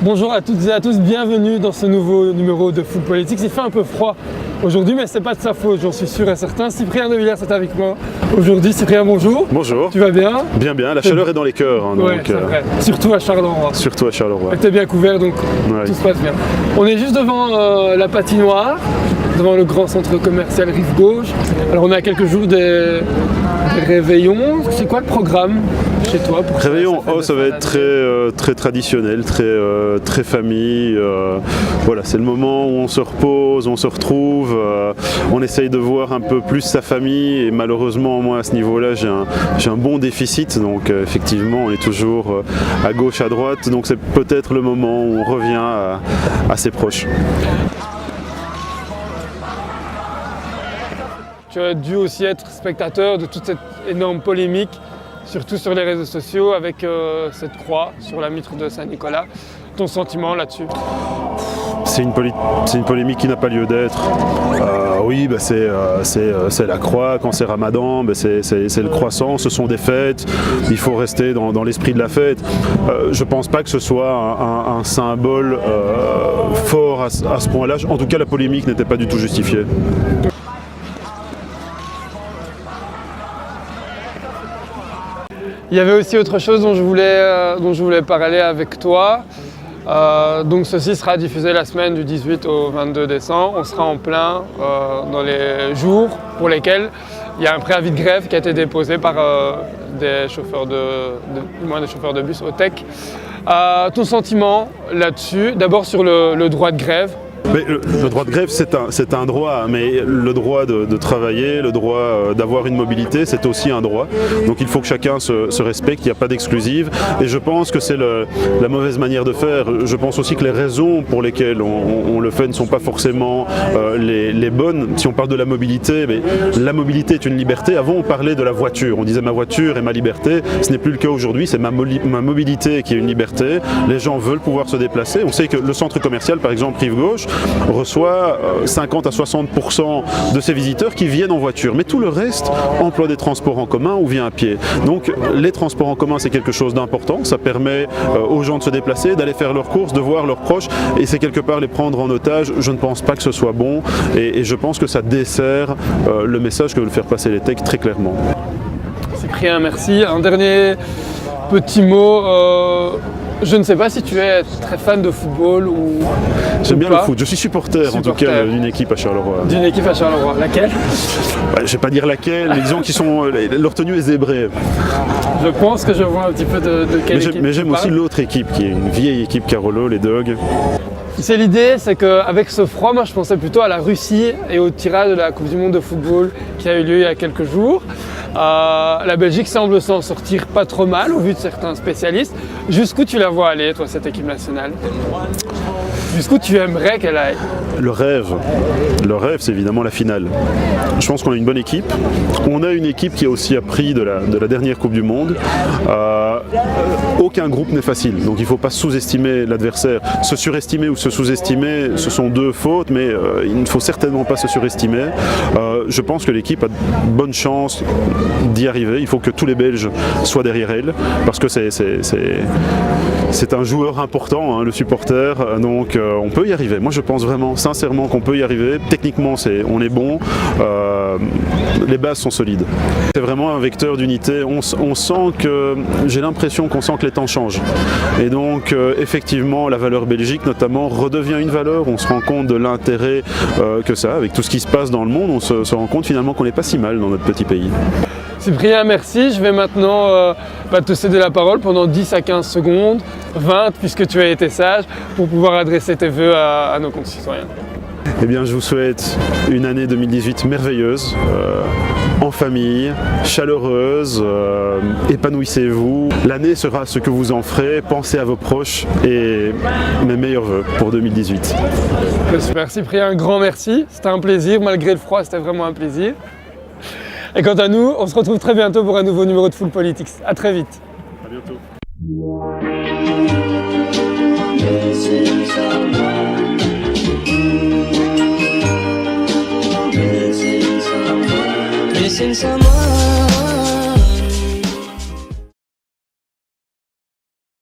Bonjour à toutes et à tous, bienvenue dans ce nouveau numéro de Foot Politics. Il fait un peu froid aujourd'hui, mais c'est pas de sa faute, j'en suis sûr et certain. Cyprien De Villers est avec moi aujourd'hui. Cyprien, bonjour. Bonjour. Tu vas bien? Bien, bien. La chaleur est dans les cœurs. Hein, ouais, donc, c'est vrai. Surtout à Charleroi. Surtout à Charleroi. Tu es bien couvert, donc ouais. Tout se passe bien. On est juste devant la patinoire, devant le grand centre commercial Rive Gauche. Alors on est à quelques jours des réveillons. C'est quoi le programme chez toi pour Réveillon, ça va être très traditionnel, très famille. Voilà, c'est le moment où on se repose, on se retrouve, on essaye de voir un peu plus sa famille et malheureusement moi à ce niveau-là j'ai un bon déficit, donc effectivement on est toujours à gauche, à droite, donc c'est peut-être le moment où on revient à ses proches. Tu as dû aussi être spectateur de toute cette énorme polémique, surtout sur les réseaux sociaux, avec cette croix sur la mitre de Saint-Nicolas. Ton sentiment là-dessus? C'est une polémique qui n'a pas lieu d'être. Oui, bah c'est la croix, quand c'est Ramadan, bah c'est le croissant, ce sont des fêtes, il faut rester dans l'esprit de la fête. Je ne pense pas que ce soit un symbole fort à ce point-là. En tout cas, la polémique n'était pas du tout justifiée. Il y avait aussi autre chose dont je voulais parler avec toi. Donc ceci sera diffusé la semaine du 18 au 22 décembre. On sera en plein dans les jours pour lesquels il y a un préavis de grève qui a été déposé par des chauffeurs de bus au TEC. Ton sentiment là-dessus, d'abord sur le droit de grève? Mais le droit de grève, c'est un droit, mais le droit de travailler, le droit d'avoir une mobilité, c'est aussi un droit. Donc il faut que chacun se respecte, il n'y a pas d'exclusive. Et je pense que c'est la mauvaise manière de faire. Je pense aussi que les raisons pour lesquelles on le fait ne sont pas forcément les bonnes. Si on parle de la mobilité, mais la mobilité est une liberté. Avant, on parlait de la voiture. On disait ma voiture est ma liberté. Ce n'est plus le cas aujourd'hui, c'est ma mobilité qui est une liberté. Les gens veulent pouvoir se déplacer. On sait que le centre commercial, par exemple, Rive Gauche, reçoit 50 à 60% de ses visiteurs qui viennent en voiture. Mais tout le reste emploie des transports en commun ou vient à pied. Donc les transports en commun, c'est quelque chose d'important. Ça permet aux gens de se déplacer, d'aller faire leurs courses, de voir leurs proches. Et c'est quelque part les prendre en otage. Je ne pense pas que ce soit bon. Et je pense que ça dessert le message que veulent faire passer les techs très clairement. Cyprien, merci. Un dernier petit mot. Je ne sais pas si tu es très fan de football ou... J'aime bien le foot, je suis supporter en tout cas d'une équipe à Charleroi. D'une équipe à Charleroi, laquelle? Je ne vais pas dire laquelle, mais disons qu'ils sont... Leur tenue est zébrée. Je pense que je vois un petit peu de quelle équipe. Mais j'aime aussi l'autre équipe, qui est une vieille équipe Carolo, les Dogs. C'est l'idée, c'est qu'avec ce froid, moi je pensais plutôt à la Russie et au tirage de la Coupe du Monde de football qui a eu lieu il y a quelques jours. La Belgique semble s'en sortir pas trop mal au vu de certains spécialistes. Jusqu'où tu la vois aller, toi, cette équipe nationale? Jusqu'où tu aimerais qu'elle aille? Le rêve, c'est évidemment la finale. Je pense qu'on a une bonne équipe. On a une équipe qui a aussi appris de la dernière Coupe du Monde. Aucun groupe n'est facile, donc il ne faut pas sous-estimer l'adversaire. Se surestimer ou se sous-estimer, ce sont deux fautes, mais il ne faut certainement pas se surestimer. Je pense que l'équipe a de bonnes chances d'y arriver. Il faut que tous les Belges soient derrière elle, parce que c'est un joueur important, hein, le supporter, donc on peut y arriver. Moi je pense vraiment, sincèrement qu'on peut y arriver. Techniquement on est bon, les bases sont solides. C'est vraiment un vecteur d'unité. On sent que, j'ai l'impression qu'on sent que les temps changent. Et donc effectivement la valeur Belgique notamment redevient une valeur. On se rend compte de l'intérêt que ça a, avec tout ce qui se passe dans le monde, on se rend compte finalement qu'on n'est pas si mal dans notre petit pays. Cyprien, merci. Je vais maintenant te céder la parole pendant 10 à 15 secondes, 20 puisque tu as été sage, pour pouvoir adresser tes vœux à nos concitoyens. Eh bien, je vous souhaite une année 2018 merveilleuse, en famille, chaleureuse, épanouissez-vous. L'année sera ce que vous en ferez, pensez à vos proches et mes meilleurs vœux pour 2018. Super Cyprien, un grand merci. C'était un plaisir, malgré le froid, c'était vraiment un plaisir. Et quant à nous, on se retrouve très bientôt pour un nouveau numéro de Foot Politics. À très vite. À bientôt. missing someone.